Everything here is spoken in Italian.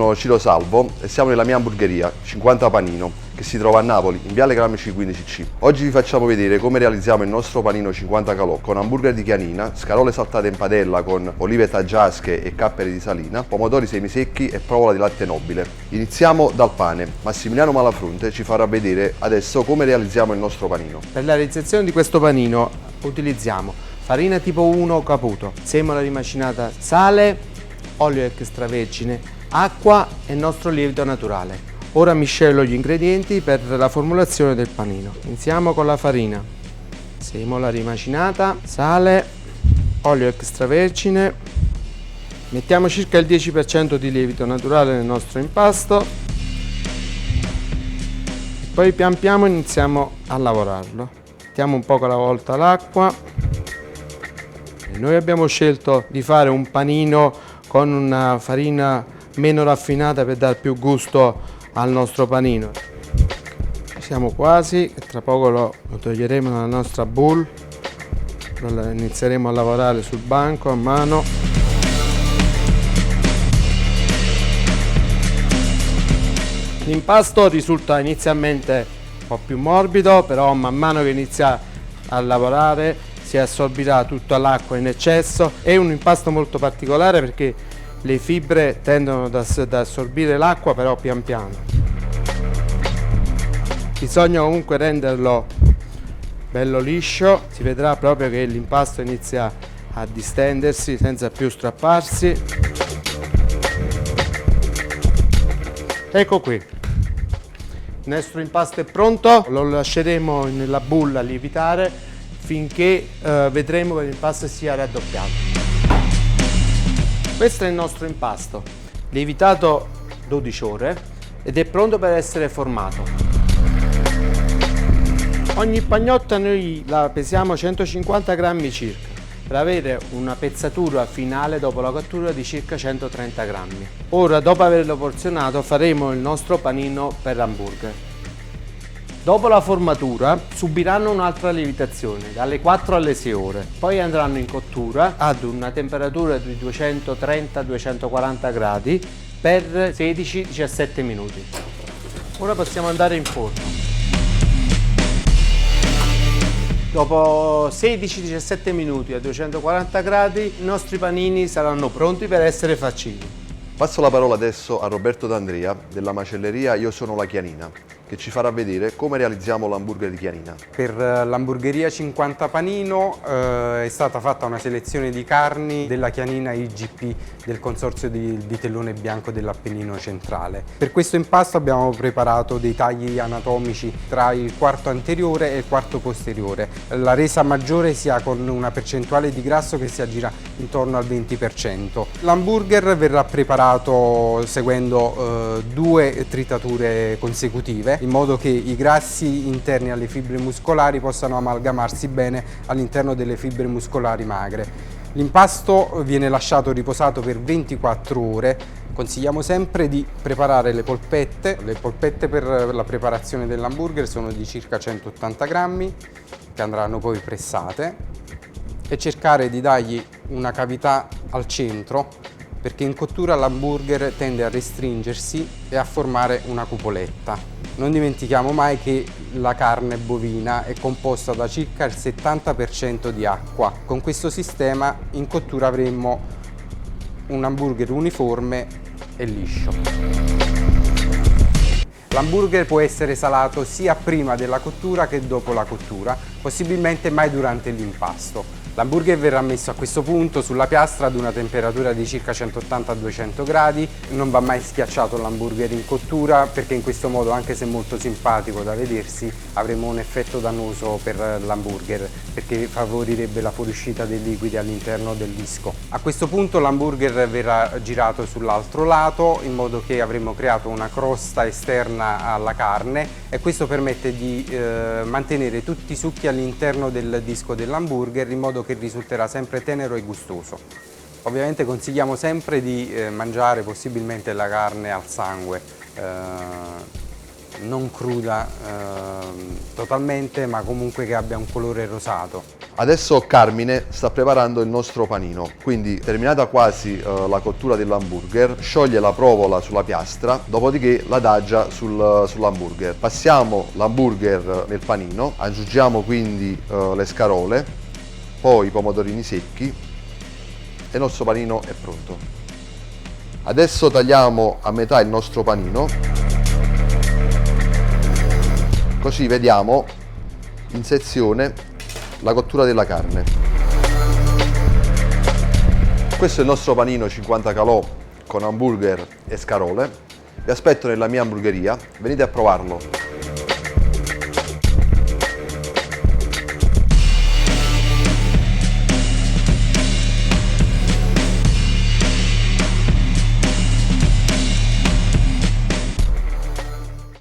sono Ciro Salvo e siamo nella mia hamburgeria 50 Panino, che si trova a Napoli, in Viale Gramsci 15C. Oggi vi facciamo vedere come realizziamo il nostro panino 50 calò con hamburger di chianina, scarole saltate in padella con olive taggiasche e capperi di salina, pomodori semisecchi e provola di latte nobile. Iniziamo dal pane. Massimiliano Malafronte ci farà vedere adesso come realizziamo il nostro panino. Per la realizzazione di questo panino utilizziamo farina tipo 1 Caputo, semola rimacinata, sale, olio extravergine, acqua e nostro lievito naturale. Ora miscelo gli ingredienti per la formulazione del panino. Iniziamo con la farina, semola rimacinata, sale, olio extravergine. Mettiamo circa il 10% di lievito naturale nel nostro impasto. Poi pian piano iniziamo a lavorarlo. Mettiamo un poco alla volta l'acqua. Noi abbiamo scelto di fare un panino con una farina meno raffinata per dare più gusto al nostro panino. Siamo quasi, tra poco lo toglieremo dalla nostra bowl, inizieremo a lavorare sul banco a mano. L'impasto risulta inizialmente un po' più morbido, però man mano che inizia a lavorare si assorbirà tutta l'acqua in eccesso. È un impasto molto particolare perché le fibre tendono ad assorbire l'acqua, però pian piano. Bisogna comunque renderlo bello liscio, si vedrà proprio che l'impasto inizia a distendersi senza più strapparsi. Ecco qui, il nostro impasto è pronto, lo lasceremo nella bolla a lievitare finché vedremo che l'impasto sia raddoppiato. Questo è il nostro impasto, lievitato 12 ore ed è pronto per essere formato. Ogni pagnotta noi la pesiamo 150 grammi circa, per avere una pezzatura finale dopo la cottura di circa 130 grammi. Ora, dopo averlo porzionato, faremo il nostro panino per hamburger. Dopo la formatura subiranno un'altra lievitazione dalle 4 alle 6 ore, poi andranno in cottura ad una temperatura di 230-240 gradi per 16-17 minuti. Ora possiamo andare in forno. Dopo 16-17 minuti a 240 gradi i nostri panini saranno pronti per essere faccini. Passo la parola adesso a Roberto D'Andrea della macelleria Io Sono la Chianina, che ci farà vedere come realizziamo l'hamburger di chianina. Per l'hamburgeria 50 Panino è stata fatta una selezione di carni della chianina IGP del consorzio di Tellone Bianco dell'Appennino Centrale. Per questo impasto abbiamo preparato dei tagli anatomici tra il quarto anteriore e il quarto posteriore. La resa maggiore si ha con una percentuale di grasso che si aggira intorno al 20%. L'hamburger verrà preparato seguendo 2 tritature consecutive, in modo che i grassi interni alle fibre muscolari possano amalgamarsi bene all'interno delle fibre muscolari magre. L'impasto viene lasciato riposato per 24 ore. Consigliamo sempre di preparare le polpette. Le polpette per la preparazione dell'hamburger sono di circa 180 grammi, che andranno poi pressate, e cercare di dargli una cavità al centro, perché in cottura l'hamburger tende a restringersi e a formare una cupoletta. Non dimentichiamo mai che la carne bovina è composta da circa il 70% di acqua. Con questo sistema in cottura avremo un hamburger uniforme e liscio. L'hamburger può essere salato sia prima della cottura che dopo la cottura, possibilmente mai durante l'impasto. L'hamburger verrà messo a questo punto sulla piastra ad una temperatura di circa 180-200 gradi. Non va mai schiacciato l'hamburger in cottura, perché in questo modo, anche se molto simpatico da vedersi, avremo un effetto dannoso per l'hamburger, perché favorirebbe la fuoriuscita dei liquidi all'interno del disco. A questo punto l'hamburger verrà girato sull'altro lato, in modo che avremo creato una crosta esterna alla carne, e questo permette di mantenere tutti i succhi all'interno del disco dell'hamburger, in modo che risulterà sempre tenero e gustoso. Ovviamente consigliamo sempre di mangiare possibilmente la carne al sangue, non cruda totalmente, ma comunque che abbia un colore rosato. Adesso Carmine sta preparando il nostro panino, quindi terminata quasi la cottura dell'hamburger, scioglie la provola sulla piastra, dopodiché l'adagia sull'hamburger. Passiamo l'hamburger nel panino, aggiungiamo quindi le scarole, poi i pomodorini secchi e il nostro panino è pronto. Adesso tagliamo a metà il nostro panino, così vediamo in sezione la cottura della carne. Questo è il nostro panino 50 calò con hamburger e scarole. Vi aspetto nella mia hamburgeria, venite a provarlo.